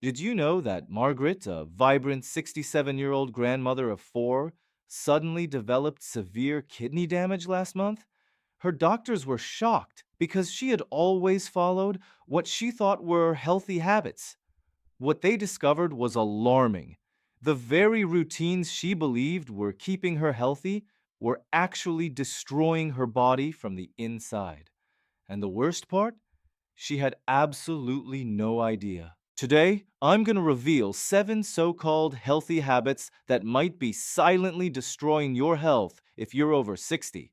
Did you know that Margaret, a vibrant 67-year-old grandmother of four, suddenly developed severe kidney damage last month? Her doctors were shocked because she had always followed what she thought were healthy habits. What they discovered was alarming. The very routines she believed were keeping her healthy were actually destroying her body from the inside. And the worst part? She had absolutely no idea. Today, I'm going to reveal 7 so called healthy habits that might be silently destroying your health if you're over 60.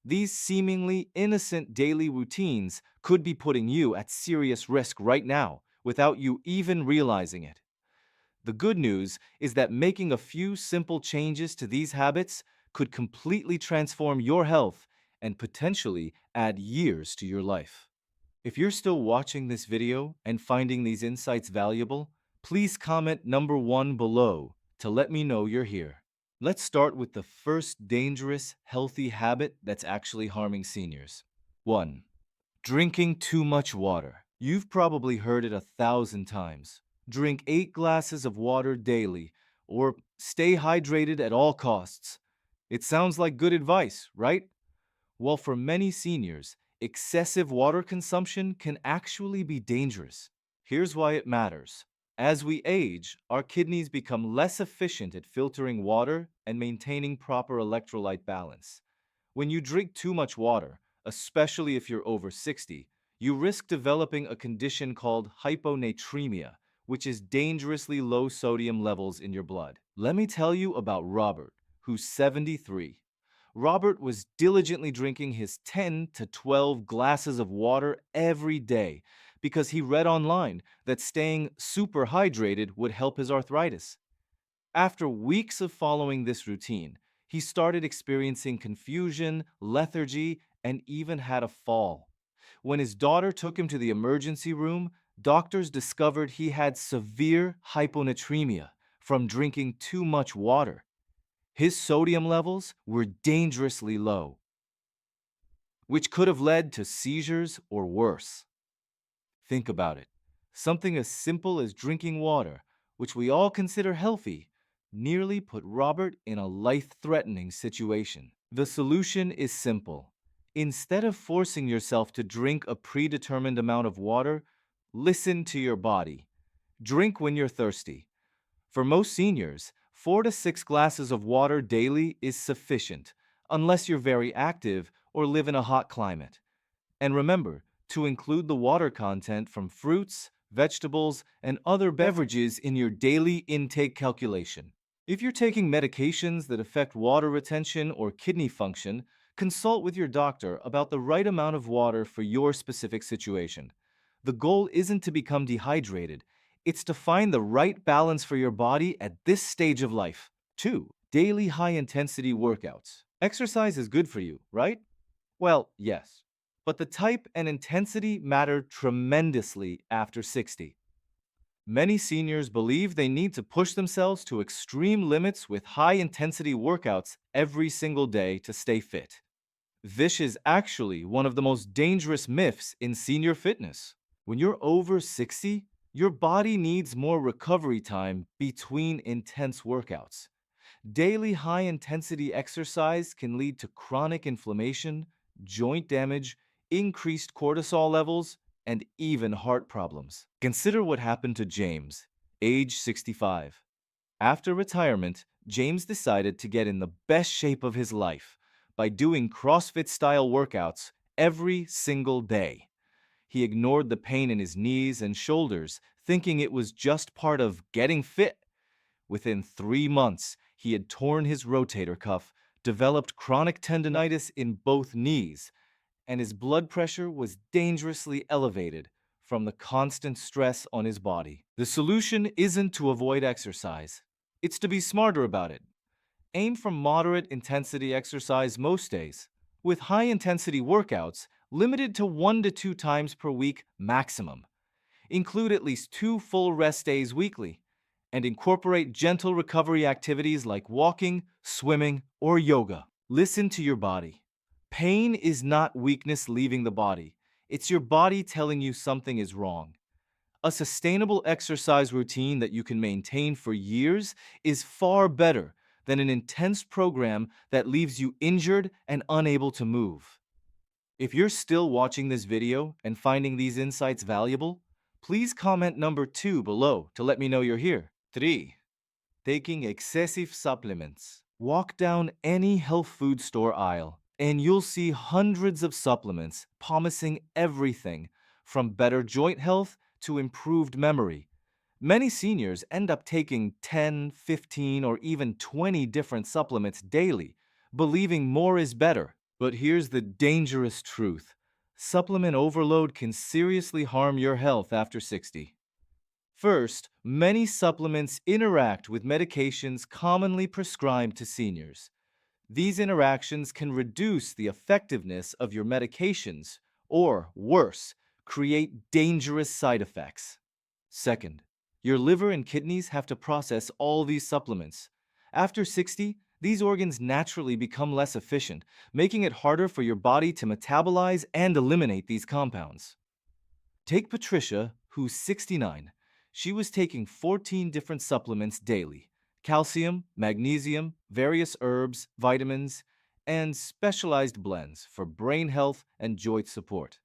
These seemingly innocent daily routines could be putting you at serious risk right now without you even realizing it. The good news is that making a few simple changes to these habits could completely transform your health and potentially add years to your life. If you're still watching this video and finding these insights valuable, please comment number 1 below to let me know you're here. Let's start with the first dangerous, healthy habit that's actually harming seniors. 1. Drinking too much water. You've probably heard it 1,000 times. Drink 8 glasses of water daily, or stay hydrated at all costs. It sounds like good advice, right? Well, for many seniors, excessive water consumption can actually be dangerous. Here's why it matters. As we age, our kidneys become less efficient at filtering water and maintaining proper electrolyte balance. When you drink too much water, especially if you're over 60, you risk developing a condition called hyponatremia, which is dangerously low sodium levels in your blood. Let me tell you about Robert, who's 73. Robert was diligently drinking his 10 to 12 glasses of water every day because he read online that staying super hydrated would help his arthritis. After weeks of following this routine, he started experiencing confusion, lethargy, and even had a fall. When his daughter took him to the emergency room, doctors discovered he had severe hyponatremia from drinking too much water. His sodium levels were dangerously low, which could have led to seizures or worse. Think about it. Something as simple as drinking water, which we all consider healthy, nearly put Robert in a life-threatening situation. The solution is simple. Instead of forcing yourself to drink a predetermined amount of water, listen to your body. Drink when you're thirsty. For most seniors, 4 to 6 glasses of water daily is sufficient, unless you're very active or live in a hot climate. And remember to include the water content from fruits, vegetables, and other beverages in your daily intake calculation. If you're taking medications that affect water retention or kidney function, consult with your doctor about the right amount of water for your specific situation. The goal isn't to become dehydrated, it's to find the right balance for your body at this stage of life. 2. Daily high-intensity workouts. Exercise is good for you, right? Well, yes. But the type and intensity matter tremendously after 60. Many seniors believe they need to push themselves to extreme limits with high-intensity workouts every single day to stay fit. This is actually one of the most dangerous myths in senior fitness. When you're over 60, your body needs more recovery time between intense workouts. Daily high-intensity exercise can lead to chronic inflammation, joint damage, increased cortisol levels, and even heart problems. Consider what happened to James, age 65. After retirement, James decided to get in the best shape of his life by doing CrossFit-style workouts every single day. He ignored the pain in his knees and shoulders, thinking it was just part of getting fit. Within 3 months, he had torn his rotator cuff, developed chronic tendonitis in both knees, and his blood pressure was dangerously elevated from the constant stress on his body. The solution isn't to avoid exercise. It's to be smarter about it. Aim for moderate intensity exercise most days, with high intensity workouts limited to 1 to 2 times per week maximum. Include at least 2 full rest days weekly, and incorporate gentle recovery activities like walking, swimming, or yoga. Listen to your body. Pain is not weakness leaving the body. It's your body telling you something is wrong. A sustainable exercise routine that you can maintain for years is far better than an intense program that leaves you injured and unable to move. If you're still watching this video and finding these insights valuable, please comment number 2 below to let me know you're here. 3. Taking excessive supplements. Walk down any health food store aisle and you'll see hundreds of supplements promising everything from better joint health to improved memory. Many seniors end up taking 10, 15, or even 20 different supplements daily, believing more is better. But here's the dangerous truth. Supplement overload can seriously harm your health after 60. First, many supplements interact with medications commonly prescribed to seniors. These interactions can reduce the effectiveness of your medications or, worse, create dangerous side effects. Second, your liver and kidneys have to process all these supplements. After 60, these organs naturally become less efficient, making it harder for your body to metabolize and eliminate these compounds. Take Patricia, who's 69. She was taking 14 different supplements daily: calcium, magnesium, various herbs, vitamins, and specialized blends for brain health and joint support.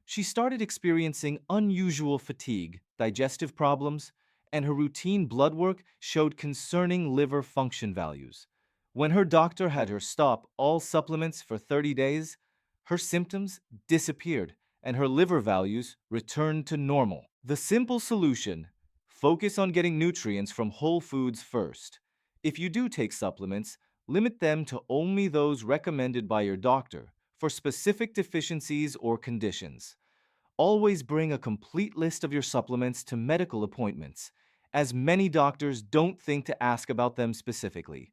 She started experiencing unusual fatigue, digestive problems, and her routine blood work showed concerning liver function values. When her doctor had her stop all supplements for 30 days, her symptoms disappeared and her liver values returned to normal. The simple solution: focus on getting nutrients from whole foods first. If you do take supplements, limit them to only those recommended by your doctor for specific deficiencies or conditions. Always bring a complete list of your supplements to medical appointments, as many doctors don't think to ask about them specifically.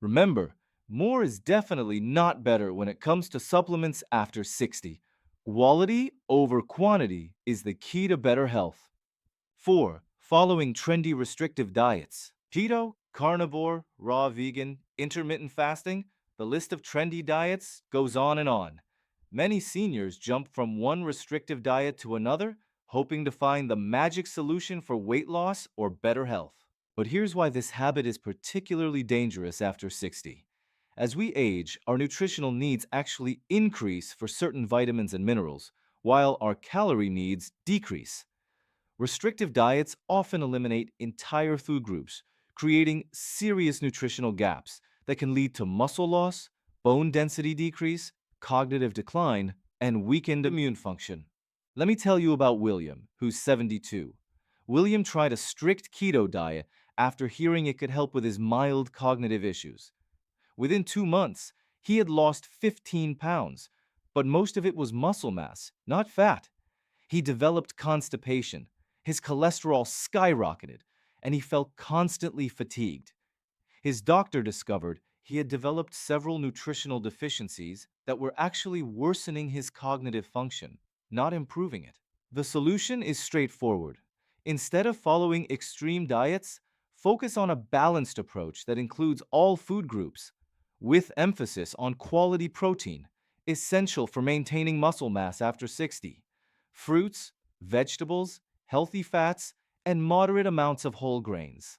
Remember, more is definitely not better when it comes to supplements after 60. Quality over quantity is the key to better health. 4. Following trendy restrictive diets. Keto, carnivore, raw vegan, intermittent fasting, the list of trendy diets goes on and on. Many seniors jump from one restrictive diet to another, hoping to find the magic solution for weight loss or better health. But here's why this habit is particularly dangerous after 60. As we age, our nutritional needs actually increase for certain vitamins and minerals, while our calorie needs decrease. Restrictive diets often eliminate entire food groups, creating serious nutritional gaps that can lead to muscle loss, bone density decrease, cognitive decline, and weakened immune function. Let me tell you about William, who's 72. William tried a strict keto diet after hearing it could help with his mild cognitive issues. Within 2 months, he had lost 15 pounds, but most of it was muscle mass, not fat. He developed constipation, his cholesterol skyrocketed, and he felt constantly fatigued. His doctor discovered he had developed several nutritional deficiencies that were actually worsening his cognitive function, not improving it. The solution is straightforward. Instead of following extreme diets, focus on a balanced approach that includes all food groups, with emphasis on quality protein, essential for maintaining muscle mass after 60, fruits, vegetables, healthy fats, and moderate amounts of whole grains.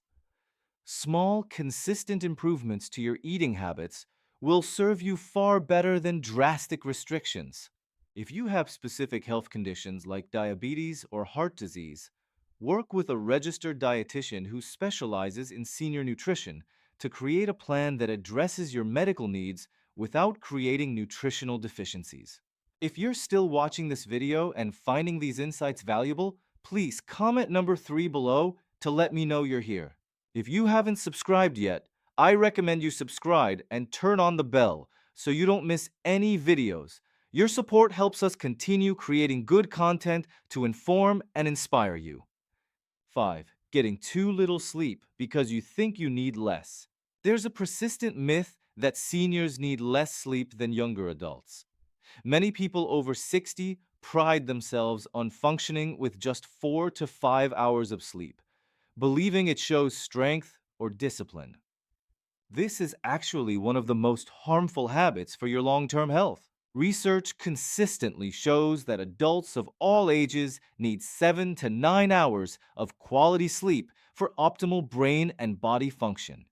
Small, consistent improvements to your eating habits will serve you far better than drastic restrictions. If you have specific health conditions like diabetes or heart disease, work with a registered dietitian who specializes in senior nutrition to create a plan that addresses your medical needs without creating nutritional deficiencies. If you're still watching this video and finding these insights valuable, please comment number 3 below to let me know you're here. If you haven't subscribed yet, I recommend you subscribe and turn on the bell so you don't miss any videos. Your support helps us continue creating good content to inform and inspire you. 5. Getting too little sleep because you think you need less. There's a persistent myth that seniors need less sleep than younger adults. Many people over 60 pride themselves on functioning with just 4 to 5 hours of sleep, believing it shows strength or discipline. This is actually one of the most harmful habits for your long-term health. Research consistently shows that adults of all ages need 7 to 9 hours of quality sleep for optimal brain and body function.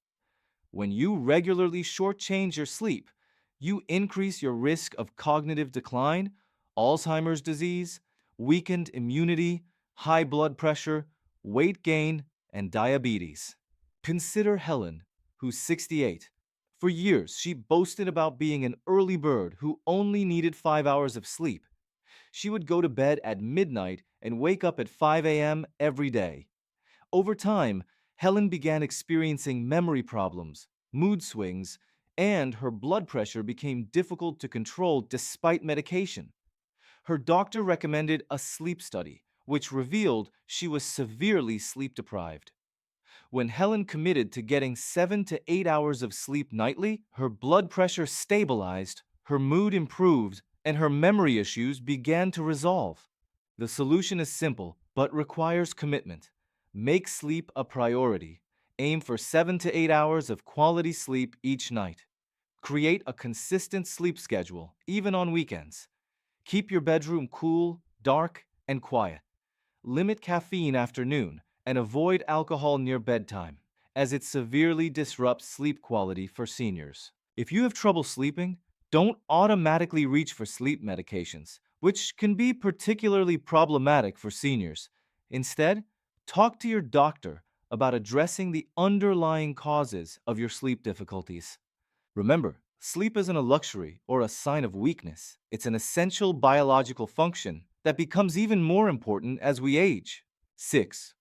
When you regularly shortchange your sleep, you increase your risk of cognitive decline, Alzheimer's disease, weakened immunity, high blood pressure, weight gain, and diabetes. Consider Helen, who's 68. For years, she boasted about being an early bird who only needed 5 hours of sleep. She would go to bed at midnight and wake up at 5 a.m. every day. Over time, Helen began experiencing memory problems, mood swings, and her blood pressure became difficult to control despite medication. Her doctor recommended a sleep study, which revealed she was severely sleep deprived. When Helen committed to getting 7 to 8 hours of sleep nightly, her blood pressure stabilized, her mood improved, and her memory issues began to resolve. The solution is simple, but requires commitment. Make sleep a priority. Aim for 7 to 8 hours of quality sleep each night. Create a consistent sleep schedule, even on weekends. Keep your bedroom cool, dark, and quiet. Limit caffeine after noon and avoid alcohol near bedtime, as it severely disrupts sleep quality for seniors. If you have trouble sleeping, don't automatically reach for sleep medications, which can be particularly problematic for seniors. Instead, talk to your doctor about addressing the underlying causes of your sleep difficulties. Remember, sleep isn't a luxury or a sign of weakness. It's an essential biological function that becomes even more important as we age. 6.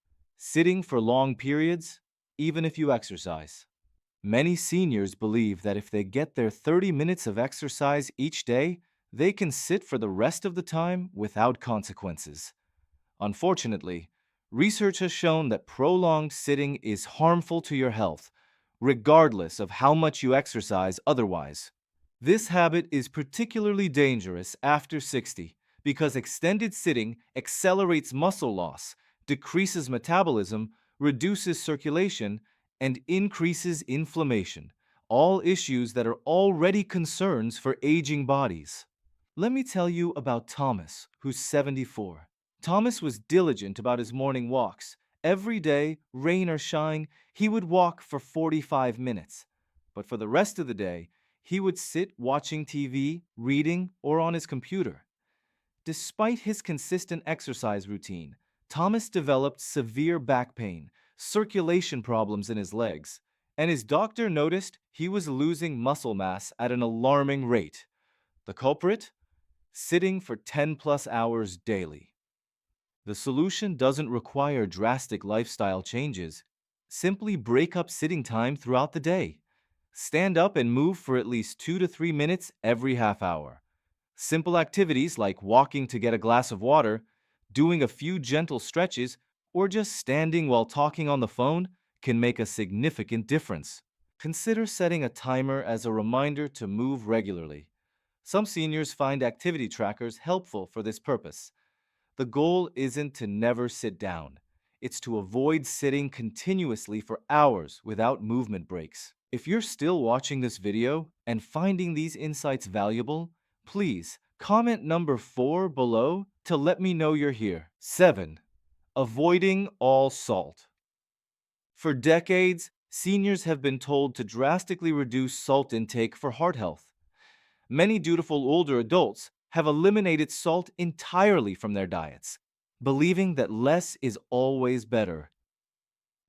Sitting for long periods, even if you exercise. Many seniors believe that if they get their 30 minutes of exercise each day, they can sit for the rest of the time without consequences. Unfortunately, research has shown that prolonged sitting is harmful to your health, regardless of how much you exercise otherwise. This habit is particularly dangerous after 60 because extended sitting accelerates muscle loss, decreases metabolism, reduces circulation, and increases inflammation, all issues that are already concerns for aging bodies. Let me tell you about Thomas, who's 74. Thomas was diligent about his morning walks. Every day, rain or shine, he would walk for 45 minutes. But for the rest of the day, he would sit watching TV, reading, or on his computer. Despite his consistent exercise routine, Thomas developed severe back pain, circulation problems in his legs, and his doctor noticed he was losing muscle mass at an alarming rate. The culprit? Sitting for 10 plus hours daily. The solution doesn't require drastic lifestyle changes. Simply break up sitting time throughout the day. Stand up and move for at least 2 to 3 minutes every half hour. Simple activities like walking to get a glass of water, doing a few gentle stretches, or just standing while talking on the phone can make a significant difference. Consider setting a timer as a reminder to move regularly. Some seniors find activity trackers helpful for this purpose. The goal isn't to never sit down. It's to avoid sitting continuously for hours without movement breaks. If you're still watching this video and finding these insights valuable, please comment number 4 below to let me know you're here. 7. Avoiding all salt. For decades, seniors have been told to drastically reduce salt intake for heart health. Many dutiful older adults have eliminated salt entirely from their diets, believing that less is always better.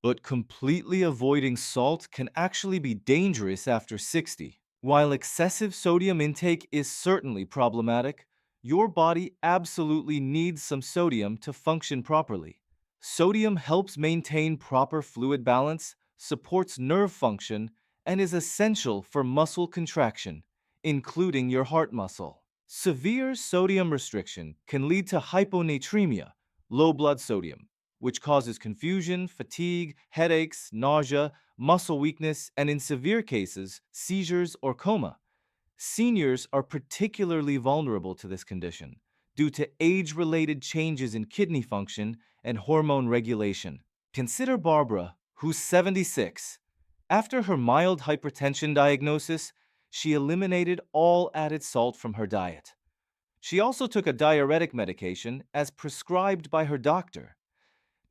But completely avoiding salt can actually be dangerous after 60. While excessive sodium intake is certainly problematic, your body absolutely needs some sodium to function properly. Sodium helps maintain proper fluid balance, supports nerve function, and is essential for muscle contraction, including your heart muscle. Severe sodium restriction can lead to hyponatremia, low blood sodium, which causes confusion, fatigue, headaches, nausea, muscle weakness, and in severe cases, seizures or coma. Seniors are particularly vulnerable to this condition due to age-related changes in kidney function and hormone regulation. Consider Barbara, who's 76. After her mild hypertension diagnosis, she eliminated all added salt from her diet. She also took a diuretic medication as prescribed by her doctor.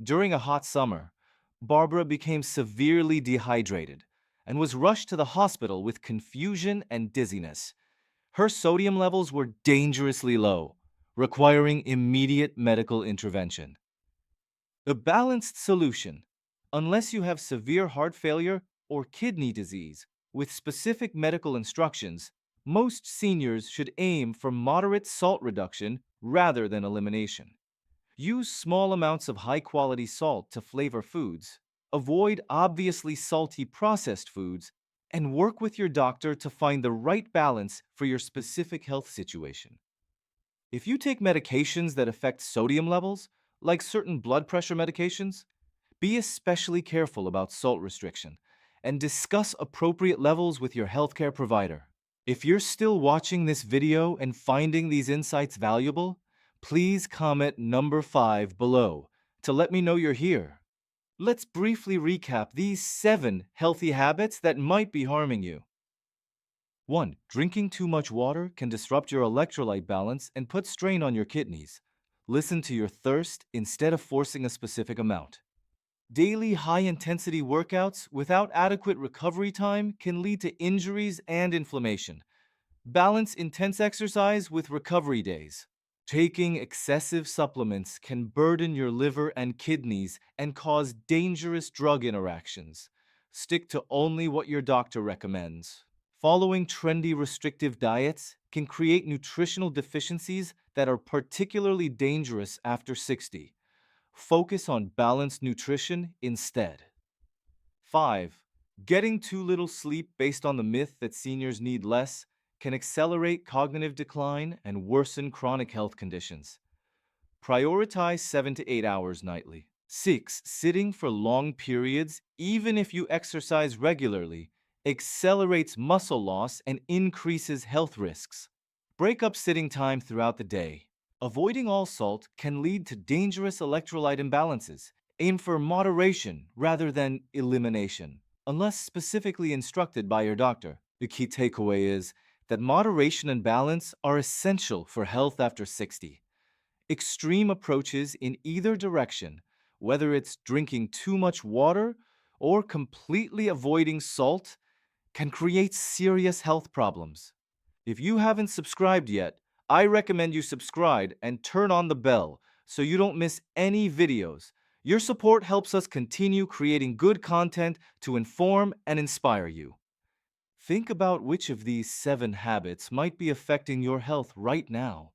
During a hot summer, Barbara became severely dehydrated and was rushed to the hospital with confusion and dizziness. Her sodium levels were dangerously low, requiring immediate medical intervention. A balanced solution, unless you have severe heart failure or kidney disease, with specific medical instructions, most seniors should aim for moderate salt reduction rather than elimination. Use small amounts of high-quality salt to flavor foods, avoid obviously salty processed foods, and work with your doctor to find the right balance for your specific health situation. If you take medications that affect sodium levels, like certain blood pressure medications, be especially careful about salt restriction and discuss appropriate levels with your healthcare provider. If you're still watching this video and finding these insights valuable, please comment number 5 below to let me know you're here. Let's briefly recap these 7 healthy habits that might be harming you. 1. Drinking too much water can disrupt your electrolyte balance and put strain on your kidneys. Listen to your thirst instead of forcing a specific amount. Daily high-intensity workouts without adequate recovery time can lead to injuries and inflammation. Balance intense exercise with recovery days. Taking excessive supplements can burden your liver and kidneys and cause dangerous drug interactions. Stick to only what your doctor recommends. Following trendy restrictive diets can create nutritional deficiencies that are particularly dangerous after 60. Focus on balanced nutrition instead. 5. Getting too little sleep based on the myth that seniors need less can accelerate cognitive decline and worsen chronic health conditions. Prioritize 7 to 8 hours nightly. 6. Sitting for long periods, even if you exercise regularly, accelerates muscle loss and increases health risks. Break up sitting time throughout the day. Avoiding all salt can lead to dangerous electrolyte imbalances. Aim for moderation rather than elimination, unless specifically instructed by your doctor. The key takeaway is that moderation and balance are essential for health after 60. Extreme approaches in either direction, whether it's drinking too much water or completely avoiding salt, can create serious health problems. If you haven't subscribed yet, I recommend you subscribe and turn on the bell so you don't miss any videos. Your support helps us continue creating good content to inform and inspire you. Think about which of these 7 habits might be affecting your health right now.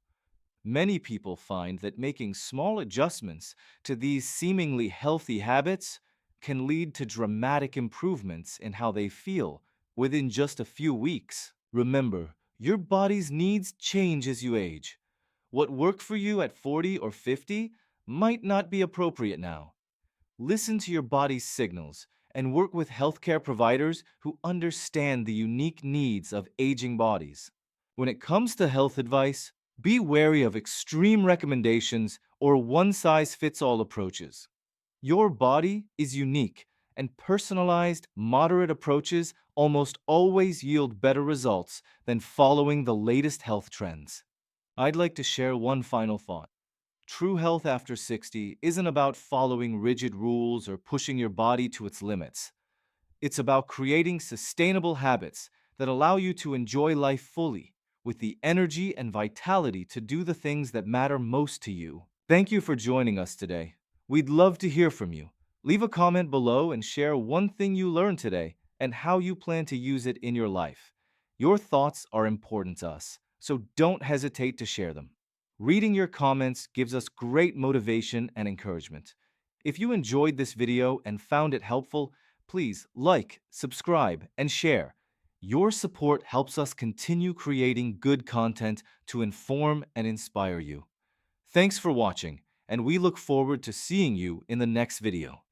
Many people find that making small adjustments to these seemingly healthy habits can lead to dramatic improvements in how they feel within just a few weeks. Remember, your body's needs change as you age. What worked for you at 40 or 50 might not be appropriate now. Listen to your body's signals and work with healthcare providers who understand the unique needs of aging bodies. When it comes to health advice, be wary of extreme recommendations or one-size-fits-all approaches. Your body is unique, and personalized, moderate approaches almost always yield better results than following the latest health trends. I'd like to share one final thought. True health after 60 isn't about following rigid rules or pushing your body to its limits. It's about creating sustainable habits that allow you to enjoy life fully, with the energy and vitality to do the things that matter most to you. Thank you for joining us today. We'd love to hear from you. Leave a comment below and share one thing you learned today and how you plan to use it in your life. Your thoughts are important to us, so don't hesitate to share them. Reading your comments gives us great motivation and encouragement. If you enjoyed this video and found it helpful, please like, subscribe, and share. Your support helps us continue creating good content to inform and inspire you. Thanks for watching, and we look forward to seeing you in the next video.